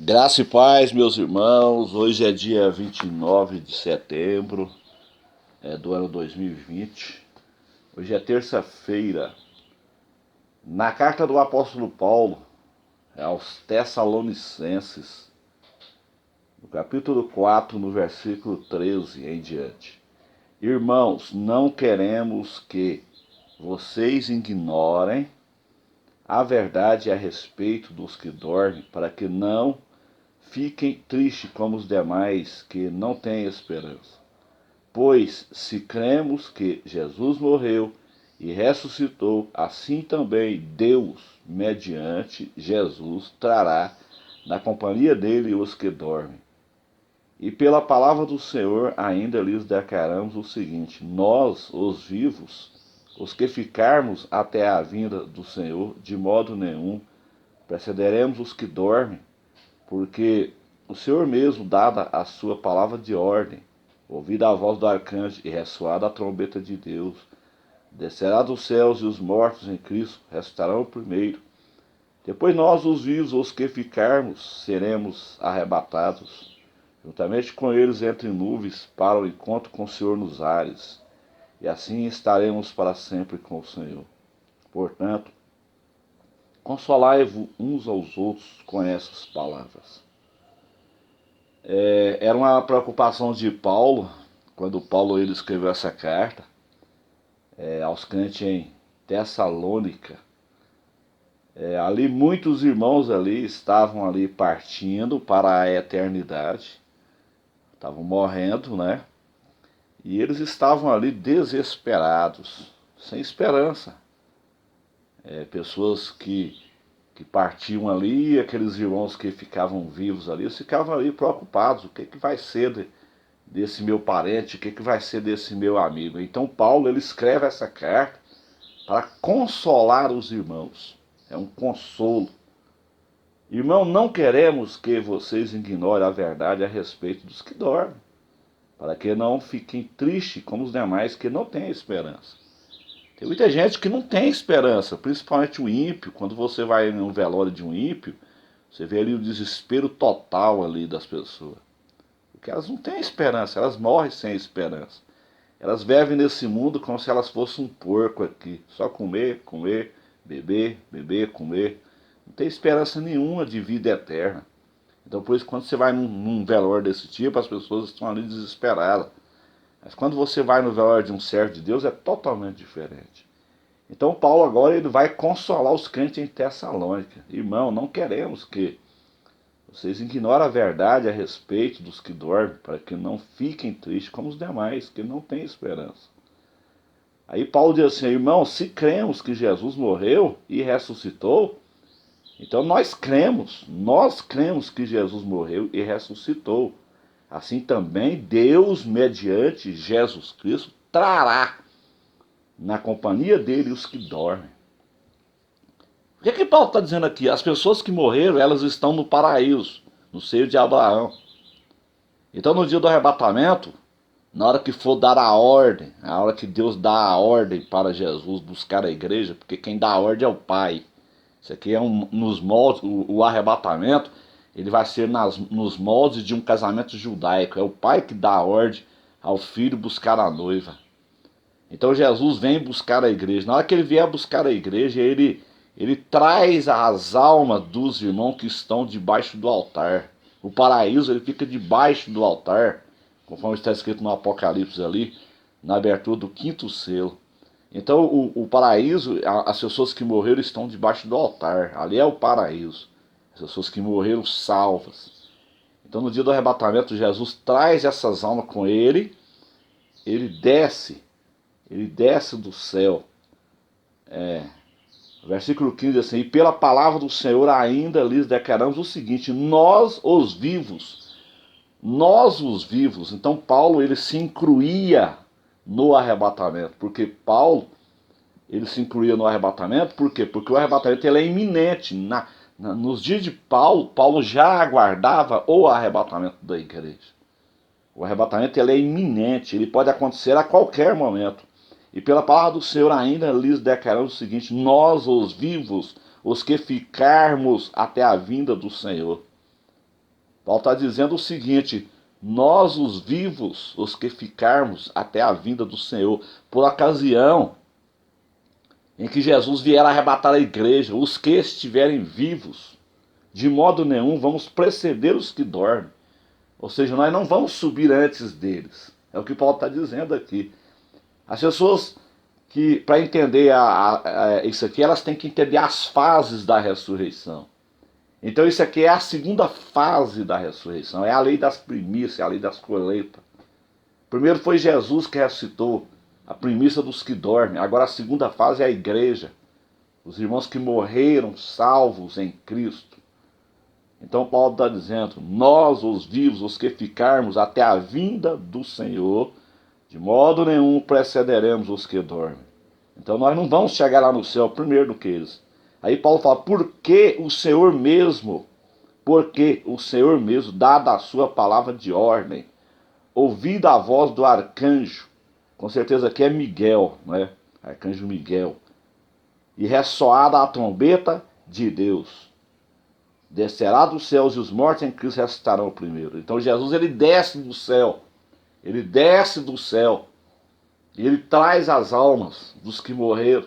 Graça e paz, meus irmãos. Hoje é dia 29 de setembro do ano 2020. Hoje é terça-feira. Na carta do apóstolo Paulo aos Tessalonicenses, no capítulo 4, no versículo 13 em diante. Irmãos, não queremos que vocês ignorem a verdade a respeito dos que dormem, para que não fiquem tristes como os demais que não têm esperança. Pois se cremos que Jesus morreu e ressuscitou, assim também Deus, mediante Jesus, trará na companhia dele os que dormem. E pela palavra do Senhor ainda lhes declaramos o seguinte: nós, os vivos, os que ficarmos até a vinda do Senhor, de modo nenhum precederemos os que dormem, porque o Senhor mesmo, dada a sua palavra de ordem, ouvida a voz do arcanjo e ressoada a trombeta de Deus, descerá dos céus e os mortos em Cristo ressuscitarão primeiro. Depois nós, os vivos, os que ficarmos, seremos arrebatados, juntamente com eles entre nuvens, para o encontro com o Senhor nos ares, e assim estaremos para sempre com o Senhor. Portanto, consolai-vos uns aos outros com essas palavras. Era uma preocupação de Paulo, quando Paulo ele escreveu essa carta aos crentes em Tessalônica. Ali muitos irmãos ali estavam ali partindo para a eternidade, estavam morrendo, né? E eles estavam ali desesperados, sem esperança. Pessoas que partiam ali, e aqueles irmãos que ficavam vivos ali, eles ficavam ali preocupados, o que vai ser desse meu parente, o que vai ser desse meu amigo. Então Paulo ele escreve essa carta para consolar os irmãos. É um consolo. Irmão, não queremos que vocês ignorem a verdade a respeito dos que dormem, para que não fiquem tristes como os demais que não têm esperança. Tem muita gente que não tem esperança, principalmente o ímpio. Quando você vai no velório de um ímpio, você vê ali o desespero total ali das pessoas. Porque elas não têm esperança, elas morrem sem esperança. Elas vivem nesse mundo como se elas fossem um porco aqui. Só comer, comer, beber, beber, comer. Não tem esperança nenhuma de vida eterna. Então por isso quando você vai num velório desse tipo, as pessoas estão ali desesperadas. Mas quando você vai no velório de um servo de Deus, é totalmente diferente. Então Paulo agora ele vai consolar os crentes em Tessalônica. Irmão, não queremos que vocês ignoram a verdade a respeito dos que dormem, para que não fiquem tristes como os demais, que não têm esperança. Aí Paulo diz assim: irmão, se cremos que Jesus morreu e ressuscitou, então nós cremos que Jesus morreu e ressuscitou. Assim também Deus, mediante Jesus Cristo, trará na companhia dele os que dormem. O que Paulo está dizendo aqui? As pessoas que morreram, elas estão no paraíso, no seio de Abraão. Então no dia do arrebatamento, na hora que for dar a ordem, a hora que Deus dá a ordem para Jesus buscar a igreja, porque quem dá a ordem é o Pai. Isso aqui é nos moldes, o arrebatamento, ele vai ser nos moldes de um casamento judaico. É o pai que dá a ordem ao filho buscar a noiva. Então Jesus vem buscar a igreja. Na hora que ele vier buscar a igreja, ele traz as almas dos irmãos que estão debaixo do altar. O paraíso ele fica debaixo do altar, conforme está escrito no Apocalipse ali, na abertura do quinto selo. Então o paraíso, as pessoas que morreram estão debaixo do altar. Ali é o paraíso. As pessoas que morreram salvas. Então no dia do arrebatamento Jesus traz essas almas com ele. Ele desce do céu. O versículo 15 diz assim: e pela palavra do Senhor ainda lhes declaramos o seguinte: nós os vivos. Então Paulo ele se incluía no arrebatamento. Porque Paulo ele se incluía no arrebatamento, por quê? Porque o arrebatamento ele é iminente. Nos dias de Paulo, Paulo já aguardava o arrebatamento da igreja. O arrebatamento ele é iminente, ele pode acontecer a qualquer momento. E pela palavra do Senhor ainda lhes declaramos o seguinte: nós os vivos, os que ficarmos até a vinda do Senhor. Paulo está dizendo o seguinte: nós os vivos, os que ficarmos até a vinda do Senhor, por ocasião em que Jesus vier arrebatar a igreja, os que estiverem vivos, de modo nenhum vamos preceder os que dormem. Ou seja, nós não vamos subir antes deles. É o que Paulo está dizendo aqui. As pessoas que, para entender isso aqui, elas têm que entender as fases da ressurreição. Então isso aqui é a segunda fase da ressurreição, é a lei das primícias, a lei das colheitas. Primeiro foi Jesus que ressuscitou, a primícia dos que dormem. Agora a segunda fase é a igreja, os irmãos que morreram salvos em Cristo. Então Paulo está dizendo: nós os vivos, os que ficarmos até a vinda do Senhor, de modo nenhum precederemos os que dormem. Então nós não vamos chegar lá no céu primeiro do que eles. Aí Paulo fala: porque o Senhor mesmo, dada a sua palavra de ordem, ouvida a voz do arcanjo, com certeza aqui é Miguel, né? Arcanjo Miguel, e ressoada a trombeta de Deus, descerá dos céus e os mortos em Cristo ressuscitarão primeiro. Então Jesus, ele desce do céu, e ele traz as almas dos que morreram.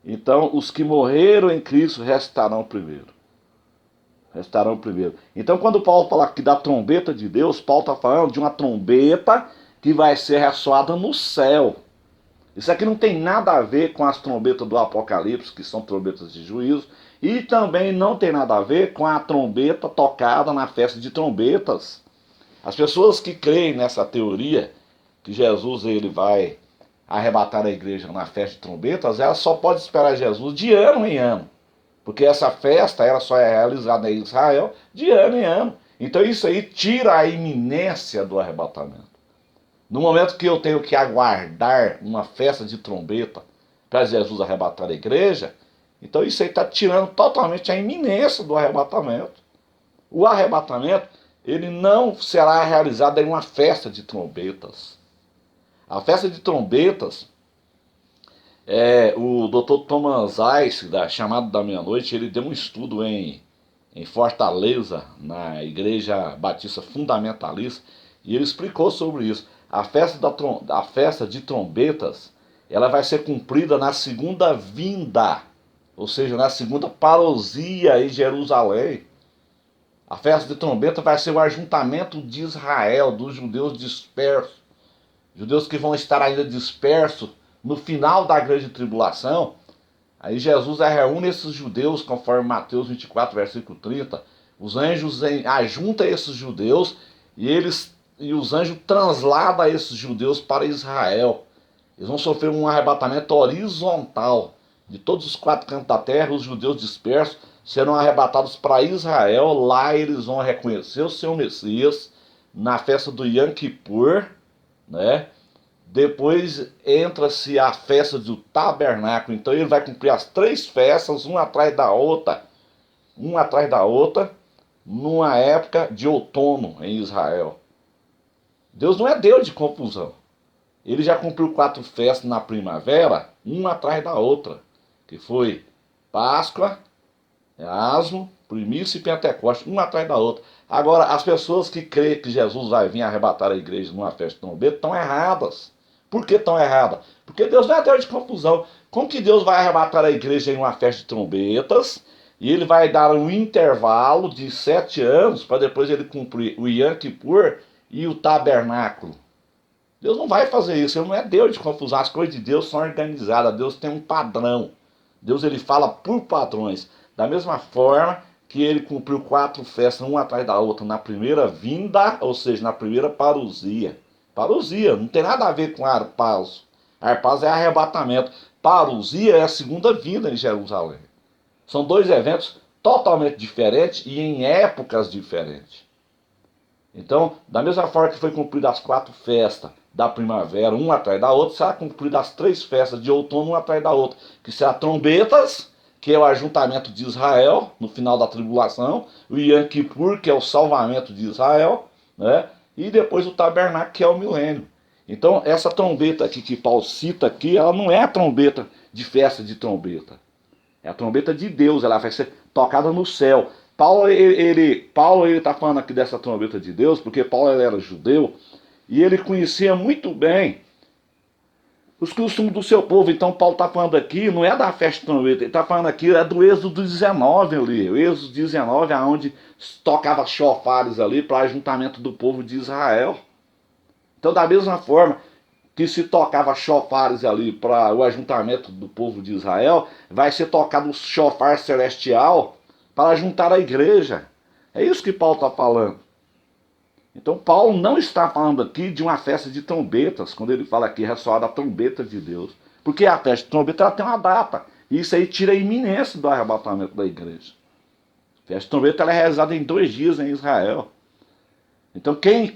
Então, os que morreram em Cristo restarão primeiro. Então, quando Paulo fala aqui da trombeta de Deus, Paulo está falando de uma trombeta que vai ser ressoada no céu. Isso aqui não tem nada a ver com as trombetas do Apocalipse, que são trombetas de juízo, e também não tem nada a ver com a trombeta tocada na festa de trombetas. As pessoas que creem nessa teoria, que Jesus ele vai arrebatar a igreja na festa de trombetas, ela só pode esperar Jesus de ano em ano. Porque essa festa ela só é realizada em Israel de ano em ano. Então isso aí tira a iminência do arrebatamento. No momento que eu tenho que aguardar uma festa de trombeta para Jesus arrebatar a igreja, então isso aí está tirando totalmente a iminência do arrebatamento. O arrebatamento, ele não será realizado em uma festa de trombetas. A festa de trombetas, o Dr. Thomas Ice, da Chamado da Meia-Noite, ele deu um estudo em Fortaleza, na Igreja Batista Fundamentalista, e ele explicou sobre isso. A festa de trombetas, ela vai ser cumprida na segunda vinda, ou seja, na segunda parousia em Jerusalém. A festa de trombeta vai ser o ajuntamento de Israel, dos judeus dispersos. Judeus que vão estar ainda dispersos no final da grande tribulação. Aí Jesus reúne esses judeus, conforme Mateus 24, versículo 30. Os anjos ajuntam esses judeus e os anjos transladam esses judeus para Israel. Eles vão sofrer um arrebatamento horizontal. De todos os quatro cantos da terra, os judeus dispersos serão arrebatados para Israel. Lá eles vão reconhecer o seu Messias na festa do Yom Kippur, né? Depois entra-se a festa do tabernáculo. Então ele vai cumprir as três festas, uma atrás da outra, numa época de outono em Israel. Deus não é Deus de confusão. Ele já cumpriu 4 festas na primavera, uma atrás da outra, que foi Páscoa, Asmo, Primícia e Pentecostes, uma atrás da outra. Agora, as pessoas que creem que Jesus vai vir arrebatar a igreja numa festa de trombeta estão erradas. Por que estão erradas? Porque Deus não é Deus de confusão. Como que Deus vai arrebatar a igreja em uma festa de trombetas e ele vai dar um intervalo de 7 anos para depois ele cumprir o Yom Kippur e o tabernáculo? Deus não vai fazer isso, ele não é Deus de confusão. As coisas de Deus são organizadas, Deus tem um padrão. Deus ele fala por padrões. Da mesma forma que ele cumpriu 4 festas, uma atrás da outra, na primeira vinda, ou seja, na primeira parousia. Parousia, não tem nada a ver com arpazo. Arpazo é arrebatamento. Parousia é a segunda vinda em Jerusalém. São 2 eventos totalmente diferentes e em épocas diferentes. Então, da mesma forma que foi cumprida as 4 festas da primavera, uma atrás da outra, será cumprida as 3 festas de outono, uma atrás da outra, que será trombetas, que é o ajuntamento de Israel no final da tribulação, o Yom Kippur, que é o salvamento de Israel, né? E depois o tabernáculo, que é o milênio. Então, essa trombeta aqui que Paulo cita aqui, ela não é a trombeta de festa de trombeta. É a trombeta de Deus, ela vai ser tocada no céu. Paulo está falando aqui dessa trombeta de Deus, porque Paulo ele era judeu, e ele conhecia muito bem os costumes do seu povo. Então Paulo está falando aqui, não é da festa de trombeta, ele está falando aqui, é do Êxodo 19 ali, o Êxodo 19, onde tocava chofares ali para ajuntamento do povo de Israel. Então da mesma forma que se tocava chofares ali para o ajuntamento do povo de Israel, vai ser tocado o chofar celestial para juntar a igreja. É isso que Paulo está falando. Então Paulo não está falando aqui de uma festa de trombetas, quando ele fala aqui ressoar da trombeta de Deus. Porque a festa de trombeta ela tem uma data. E isso aí tira a iminência do arrebatamento da igreja. A festa de trombeta ela é realizada em 2 dias em Israel. Então quem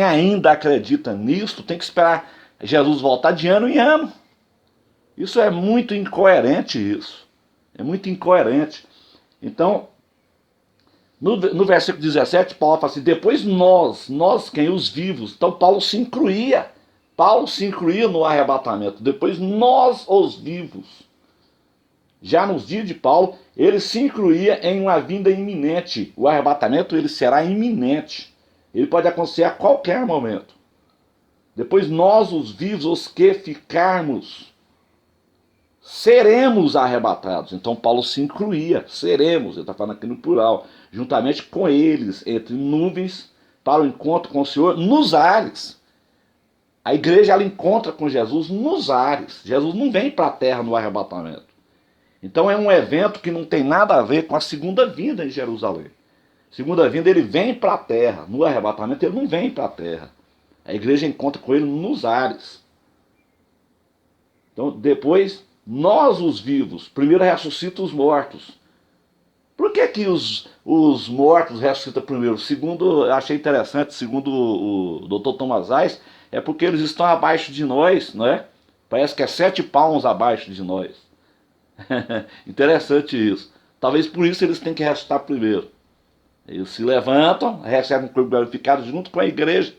ainda acredita nisso tem que esperar Jesus voltar de ano em ano. Isso é muito incoerente, isso. É muito incoerente. Então, no versículo 17, Paulo fala assim, depois nós quem? Os vivos. Então Paulo se incluía no arrebatamento. Depois nós, os vivos. Já nos dias de Paulo, ele se incluía em uma vinda iminente. O arrebatamento ele será iminente. Ele pode acontecer a qualquer momento. Depois nós, os vivos, os que ficarmos, seremos arrebatados. Então Paulo se incluía, seremos, ele está falando aqui no plural, juntamente com eles, entre nuvens, para o encontro com o Senhor nos ares. A igreja ela encontra com Jesus nos ares. Jesus não vem para a terra no arrebatamento. Então é um evento que não tem nada a ver com a segunda vinda em Jerusalém. Segunda vinda ele vem para a terra, no arrebatamento ele não vem para a terra. A igreja encontra com ele nos ares. Então, depois, nós os vivos, primeiro ressuscita os mortos. Por que os mortos ressuscitam primeiro? Segundo, achei interessante, segundo o Dr. Thomas Reis, é porque eles estão abaixo de nós, não é? Parece que é 7 palmos abaixo de nós. Interessante isso. Talvez por isso eles têm que ressuscitar primeiro. Eles se levantam, recebem um corpo glorificado junto com a igreja.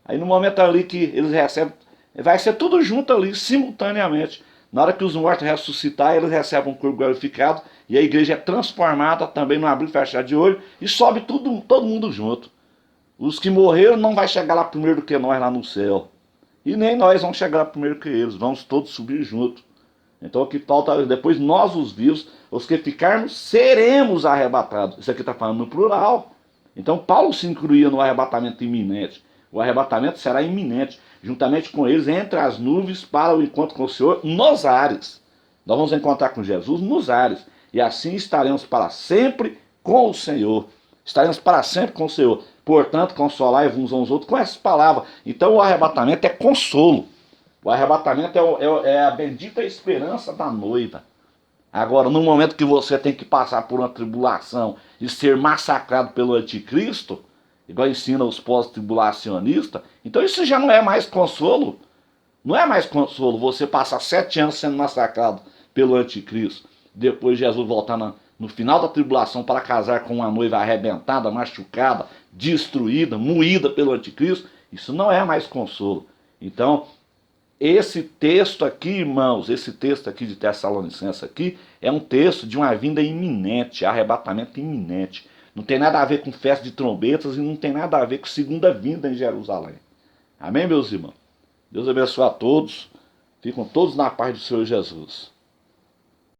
Aí no momento ali que eles recebem, vai ser tudo junto ali, simultaneamente. Na hora que os mortos ressuscitar, eles recebem um corpo glorificado e a igreja é transformada também no abrir e fechar de olho e sobe todo mundo junto. Os que morreram não vai chegar lá primeiro do que nós lá no céu. E nem nós vamos chegar lá primeiro que eles, vamos todos subir junto. Então o que falta, depois nós os vivos, os que ficarmos, seremos arrebatados. Isso aqui está falando no plural. Então Paulo se incluía no arrebatamento iminente. O arrebatamento será iminente, juntamente com eles, entre as nuvens, para o encontro com o Senhor nos ares. Nós vamos encontrar com Jesus nos ares. E assim estaremos para sempre com o Senhor. Estaremos para sempre com o Senhor. Portanto, consolai uns aos outros com essas palavras. Então o arrebatamento é consolo. O arrebatamento é a bendita esperança da noiva. Agora, no momento que você tem que passar por uma tribulação e ser massacrado pelo anticristo, igual ensina os pós-tribulacionistas, então isso já não é mais consolo. Não é mais consolo você passar 7 anos sendo massacrado pelo anticristo, depois Jesus voltar no final da tribulação para casar com uma noiva arrebentada, machucada, destruída, moída pelo anticristo. Isso não é mais consolo. Então, esse texto aqui, irmãos, esse texto aqui de Tessalonicenses aqui, é um texto de uma vinda iminente, arrebatamento iminente. Não tem nada a ver com festa de trombetas e não tem nada a ver com segunda vinda em Jerusalém. Amém, meus irmãos? Deus abençoe a todos. Ficam todos na paz do Senhor Jesus.